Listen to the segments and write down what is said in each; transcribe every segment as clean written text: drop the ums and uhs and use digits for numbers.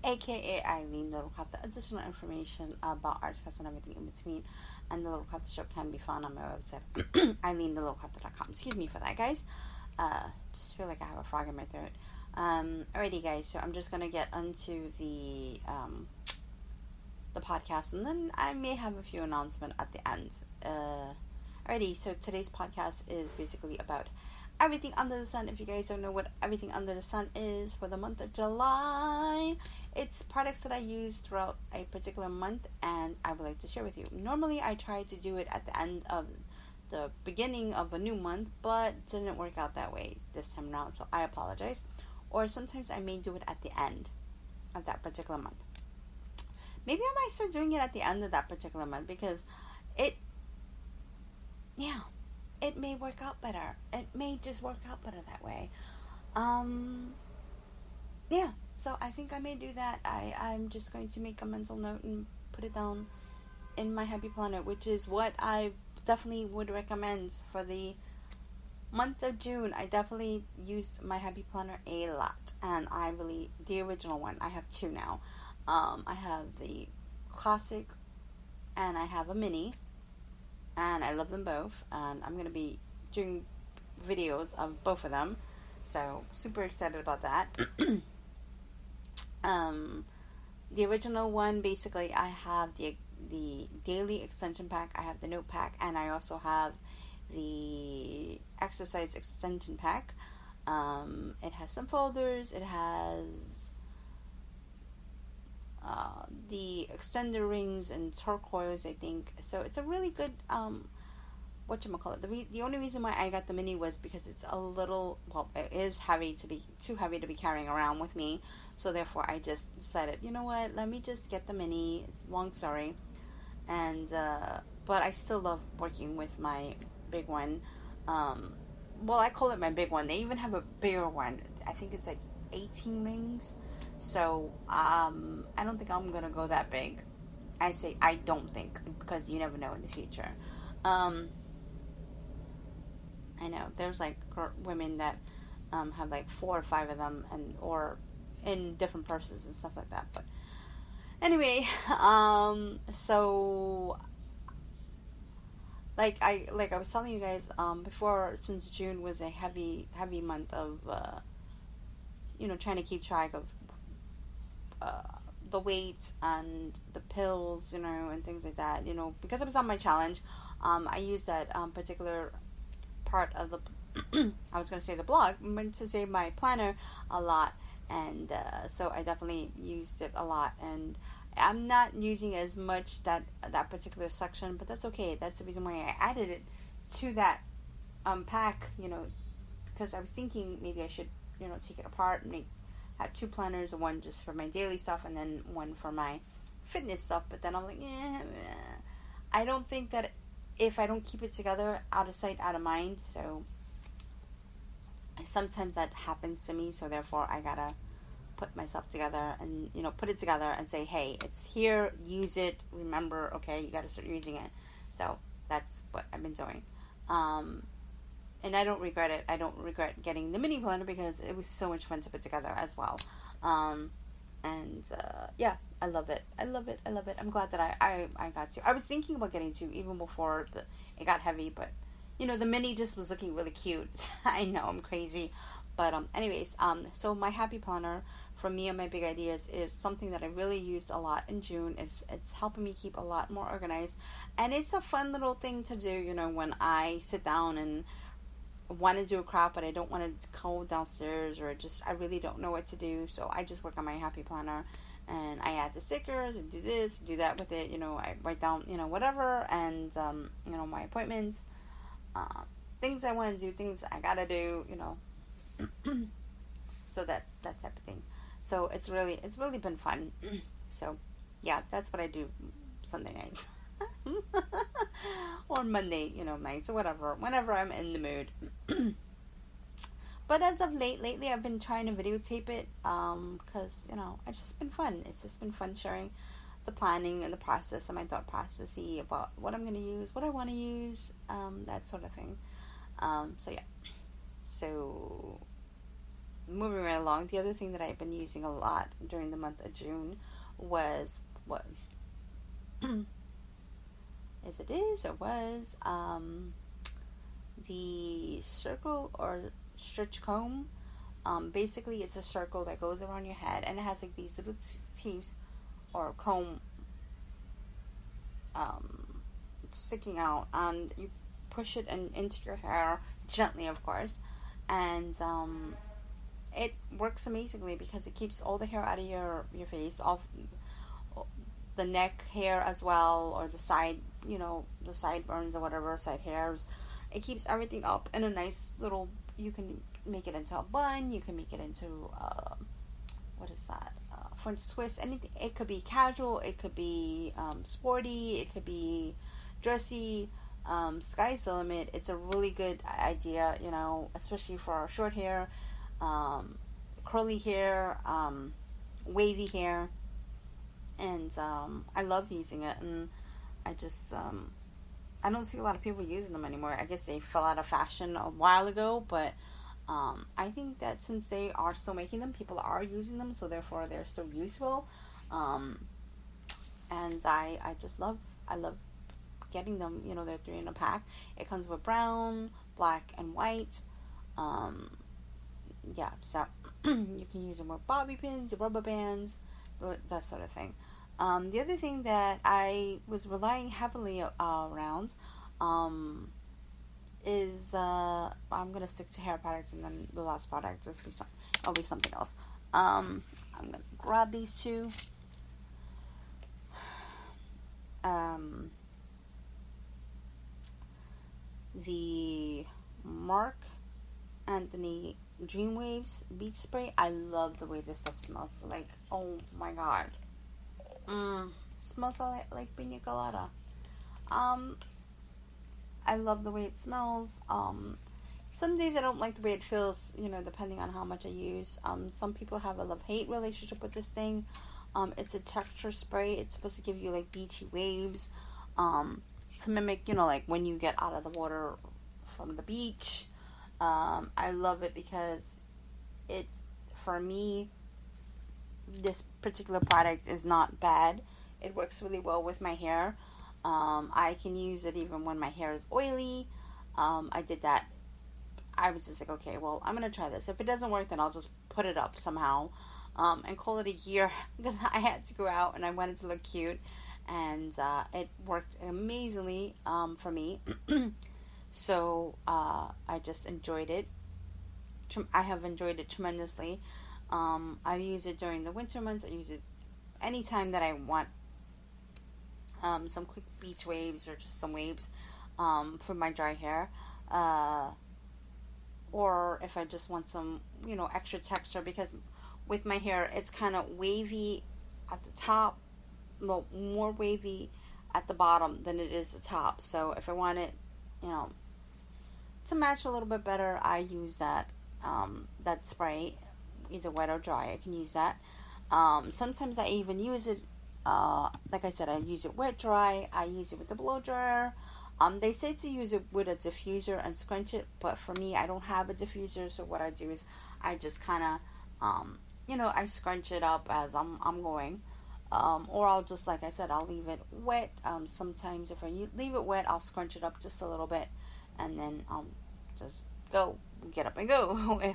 aka Eileen the Little Crafter. Additional information about arts class and everything in between and the Little Crafter Show can be found on my website, EileenTheLittleCrafter.com. Excuse me for that, guys. Just feel like I have a frog in my throat. Alrighty, guys. So I'm just gonna get onto the podcast, and then I may have a few announcements at the end. Alrighty. So today's podcast is basically about everything under the sun. If you guys don't know what everything under the sun is for the month of July, it's products that I use throughout a particular month, and I would like to share with you. Normally, I try to do it at the end of the beginning of a new month, but it didn't work out that way this time around, so I apologize. Or sometimes I may do it at the end of that particular month. Maybe I might start doing it at the end of that particular month, because it may work out better. It may just work out better that way. So I think I may do that. I'm just going to make a mental note and put it down in my Happy Planner, which is what I definitely would recommend for the month of June. I definitely used my Happy Planner a lot, and the original one, I have two now. I have the classic and I have a mini, and I love them both, and I'm going to be doing videos of both of them, so super excited about that. The original one, basically, I have the daily extension pack, I have the note pack, and I also have the exercise extension pack. It has some folders, it has the extender rings and turquoise, I think. So it's a really good whatchamacallit. The only reason why I got the mini was because it's a little, it is too heavy to be carrying around with me. So therefore I just decided, you know what, let me just get the mini. It's a long story. And but I still love working with my big one. I call it my big one. They even have a bigger one. I think it's like 18 rings. So I don't think I'm gonna go that big. I say I don't think, because you never know in the future. I know there's like women that have like 4 or 5 of them, or in different purses and stuff like that. But anyway, so like I was telling you guys before, since June was a heavy month of trying to keep track of the weight and the pills, and things like that, because I was on my challenge. I used that particular part of the I was going to say the blog, I meant to say my planner a lot, and so I definitely used it a lot, and I'm not using as much that particular section, but that's okay. That's the reason why I added it to that pack, because I was thinking maybe I should take it apart and have 2 planners, one just for my daily stuff and then one for my fitness stuff. But then I'm like, I don't think that if I don't keep it together, out of sight, out of mind. So sometimes that happens to me, so therefore I gotta put myself together and put it together and say, hey, it's here, use it, remember, okay, you gotta start using it. So that's what I've been doing, and I don't regret it. I don't regret getting the mini planner, because it was so much fun to put together as well. I love it. I'm glad that I got to. I was thinking about getting 2 even before it got heavy, but the mini just was looking really cute. I know, I'm crazy. But anyways, so my Happy Planner from me and my big ideas is something that I really used a lot in June. It's helping me keep a lot more organized, and it's a fun little thing to do, when I sit down and want to do a craft, but I don't want to go downstairs, or I really don't know what to do. So I just work on my Happy Planner, and I add the stickers and do this, do that with it. I write down, whatever, and my appointments, things I want to do, things I gotta do, so that type of thing. So it's really been fun. So yeah, that's what I do Sunday nights. Or Monday, nights, or whatever, whenever I'm in the mood. But as of lately I've been trying to videotape it, because it's just been fun. It's just been fun sharing the planning and the process and my thought process about what I'm going to use, what I want to use, that sort of thing. So yeah. So moving right along, the other thing that I've been using a lot during the month of June was what is it is or was the circle or stretch comb. Basically, it's a circle that goes around your head, and it has like these little teeth or comb sticking out, and you push it into your hair gently, of course, and it works amazingly because it keeps all the hair out of your face, off the neck hair as well, or the side, the sideburns or whatever, side hairs. It keeps everything up in a nice little. You can make it into a bun. You can make it into what is that? French twist. Anything. It could be casual. It could be sporty. It could be dressy. Sky's the limit. It's a really good idea, especially for short hair, curly hair, wavy hair, and I love using it. And I just I don't see a lot of people using them anymore. I guess they fell out of fashion a while ago, but I think that since they are still making them, people are using them, so therefore they're still useful. And I just love getting them. They're 3 in a pack. It comes with brown, black, and white. Yeah, so you can use them with bobby pins, rubber bands, that sort of thing. The other thing that I was relying heavily around is I'm gonna stick to hair products, and then the last product will be something else. I'm gonna grab these two. The Marc Anthony Dreamwaves Beach Spray. I love the way this stuff smells. Like, oh my god. Smells like pina colada. I love the way it smells. Some days I don't like the way it feels, depending on how much I use. Some people have a love-hate relationship with this thing. It's a texture spray. It's supposed to give you like beachy waves, to mimic, like when you get out of the water from the beach. I love it because for me, this particular product is not bad. It works really well with my hair. I can use it even when my hair is oily. I did that. I was just like, okay, well, I'm going to try this. If it doesn't work, then I'll just put it up somehow and call it a year, because I had to go out and I wanted to look cute. And it worked amazingly for me. So I just enjoyed it. I have enjoyed it tremendously. I use it during the winter months. I use it anytime that I want some quick beach waves or just some waves for my dry hair. Or if I just want some, extra texture, because with my hair, it's kind of wavy at the top, more wavy at the bottom than it is the top. So if I want it, to match a little bit better, I use that spray, either wet or dry. I can use that. Sometimes I even use it, like I said, I use it wet, dry. I use it with the blow dryer. They say to use it with a diffuser and scrunch it, but for me, I don't have a diffuser, so what I do is I just kind of, I scrunch it up as I'm going. Or I'll just, like I said, I'll leave it wet. Sometimes if I leave it wet, I'll scrunch it up just a little bit, and then I'll just get up and go.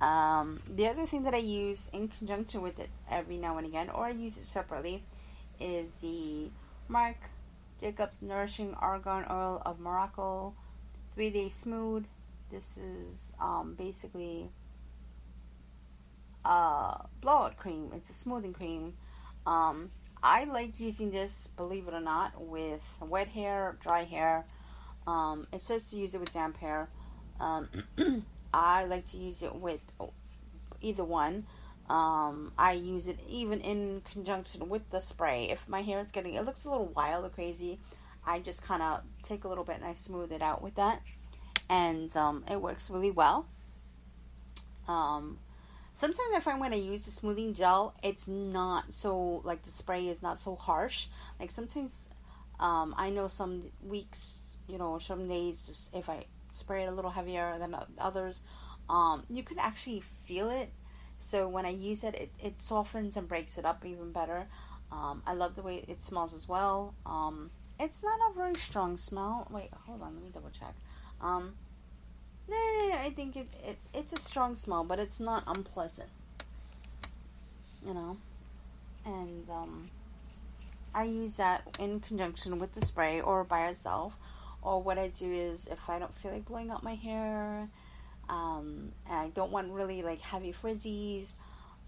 The other thing that I use in conjunction with it every now and again, or I use it separately, is the Marc Jacobs Nourishing Argan Oil of Morocco 3-Day Smooth. This is basically blowout cream. It's a smoothing cream. I like using this, believe it or not, with wet hair, dry hair. It says to use it with damp hair. I like to use it with either one. I use it even in conjunction with the spray. If my hair is it looks a little wild or crazy, I just kind of take a little bit and I smooth it out with that. And it works really well. Sometimes I find when I use the smoothing gel, it's not so, like, the spray is not so harsh. Like, sometimes I know some weeks, some days, just if I spray it a little heavier than others, you can actually feel it. So when I use it, it softens and breaks it up even better. I love the way it smells as well. It's not a very strong smell. Wait, hold on, let me double check. I think it's a strong smell, but it's not unpleasant. You know, and I use that in conjunction with the spray or by itself. Or what I do is, if I don't feel like blowing out my hair, and I don't want really like heavy frizzies,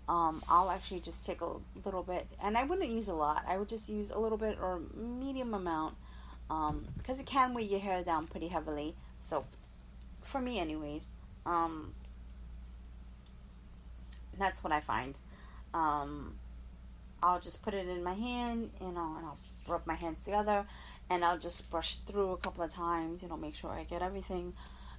I'll actually just take a little bit, and I wouldn't use a lot. I would just use a little bit or medium amount, because it can weigh your hair down pretty heavily. So, for me, anyways, that's what I find. I'll just put it in my hand, and I'll rub my hands together, and I'll just brush through a couple of times, make sure I get everything,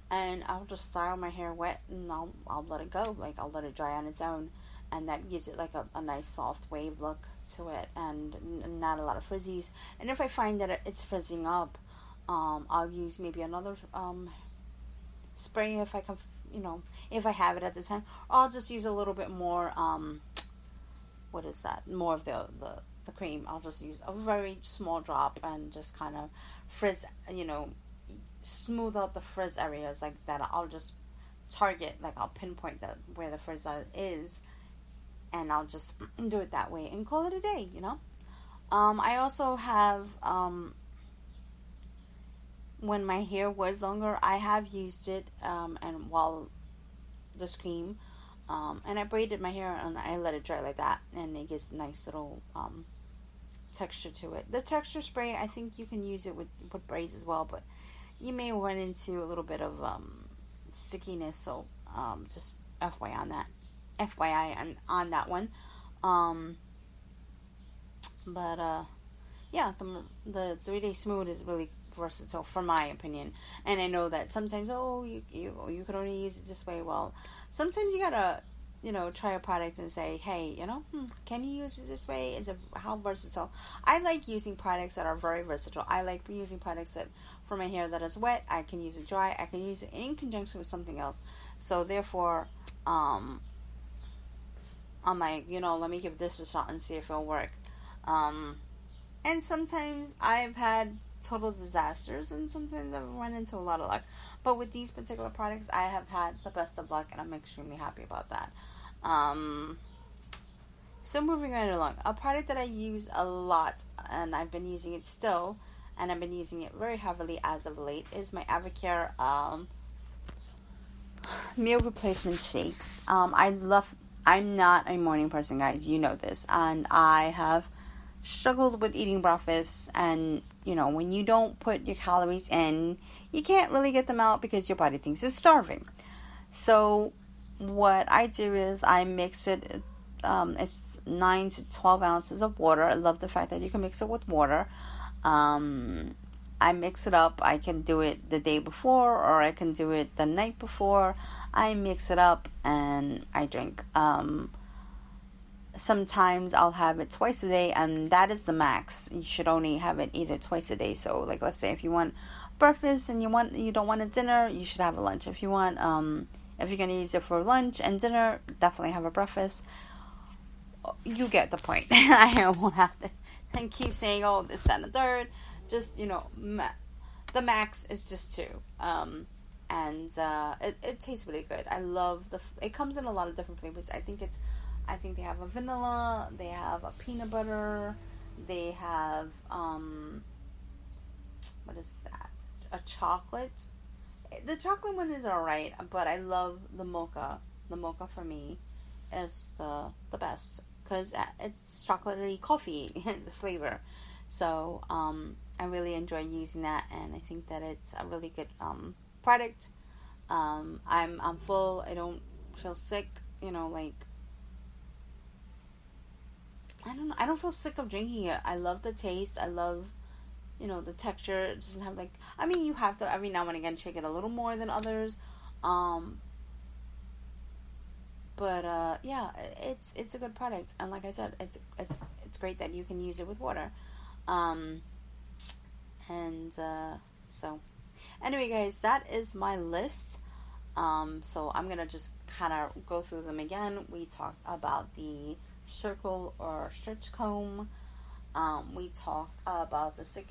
and I'll just style my hair wet, and I'll let it go, like I'll let it dry on its own, and that gives it like a nice soft wave look to it, and not a lot of frizzies. And if I find that it's frizzing up, I'll use maybe another spray if I can, if I have it at the time. Or I'll just use a little bit more, what is that? More of the cream. I'll just use a very small drop and just kind of frizz, smooth out the frizz areas like that. I'll just target, like I'll pinpoint where the frizz is, and I'll just do it that way and call it a day, I also have, when my hair was longer, I have used it, and while this cream, and I braided my hair and I let it dry like that, and it gives nice little texture to it. The texture spray, I think you can use it with braids as well, but you may run into a little bit of stickiness, so just FYI on that one. But yeah, the 3-day smooth is really versatile for my opinion. And I know that sometimes, you could only use it this way. Well, sometimes you gotta try a product and say, hey, can you use it this way? How versatile? I like using products that are very versatile. I like using products that for my hair that is wet, I can use it dry, I can use it in conjunction with something else. So therefore, I'm like, let me give this a shot and see if it'll work. And sometimes I've had total disasters, and sometimes I've run into a lot of luck. But with these particular products, I have had the best of luck, and I'm extremely happy about that. So moving right along, a product that I use a lot, and I've been using it still, and I've been using it very heavily as of late, is my Avocare meal replacement shakes. I'm not a morning person, guys. You know this. And I have struggled with eating breakfast. And, when you don't put your calories in, you can't really get them out because your body thinks it's starving. So what I do is I mix it. It's 9 to 12 ounces of water. I love the fact that you can mix it with water. I mix it up. I can do it the day before, or I can do it the night before. I mix it up and I drink. Sometimes I'll have it twice a day, and that is the max. You should only have it either twice a day. So, like, let's say if you want breakfast and you don't want a dinner, you should have a lunch. If you want, if you're gonna use it for lunch and dinner, definitely have a breakfast. You get the point. I won't have to and keep saying, this, that, and the third. Just, the max is just 2. And it tastes really good. I love it comes in a lot of different flavors. I think they have a vanilla, they have a peanut butter, they have, what is that? A chocolate. The chocolate one is alright, but I love the mocha. The mocha for me is the best, because it's chocolatey coffee, the flavor. So, I really enjoy using that, and I think that it's a really good product. I'm full. I don't feel sick. I don't know. I don't feel sick of drinking it. I love the taste. I love, the texture. It doesn't have you have to every now and again shake it a little more than others. But yeah, it's a good product, and like I said, it's great that you can use it with water. So anyway, guys, that is my list. So I'm gonna just kind of go through them again. We talked about the circle or stretch comb. We talked about the sick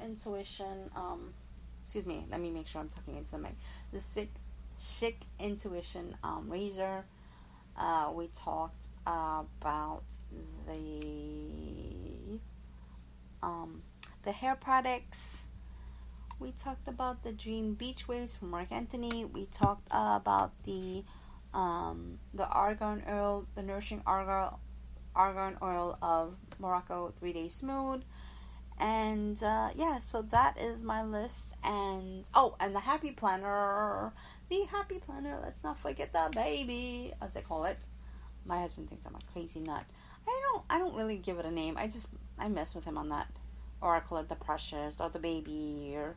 intuition. Excuse me. Let me make sure I'm talking into the mic. The sick intuition razor. We talked about the hair products. We talked about the Dream Beach Waves from Marc Anthony. We talked about the argan oil, the nourishing argan oil of Morocco 3-Day Smooth. And yeah, so that is my list. And and the Happy Planner. The Happy Planner. Let's not forget the baby, as I call it. My husband thinks I'm a crazy nut. I don't really give it a name. I mess with him on that. Or I call it the Precious or the baby, or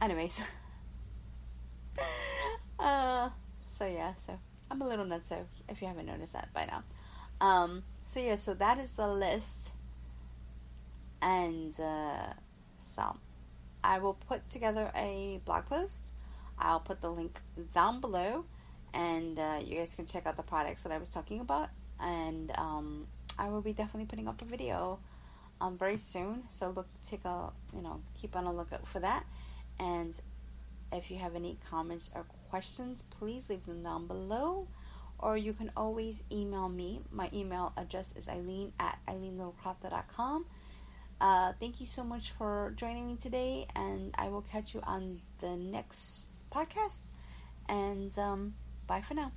anyways. So yeah, so I'm a little nutso if you haven't noticed that by now. So yeah, so that is the list. And so I will put together a blog post. I'll put the link down below, and you guys can check out the products that I was talking about. And I will be definitely putting up a video very soon. So keep on a lookout for that. And if you have any comments or questions, please leave them down below. Or you can always email me. My email address is eileen@eileenlittlecrafter.com. Thank you so much for joining me today, and I will catch you on the next podcast. And bye for now.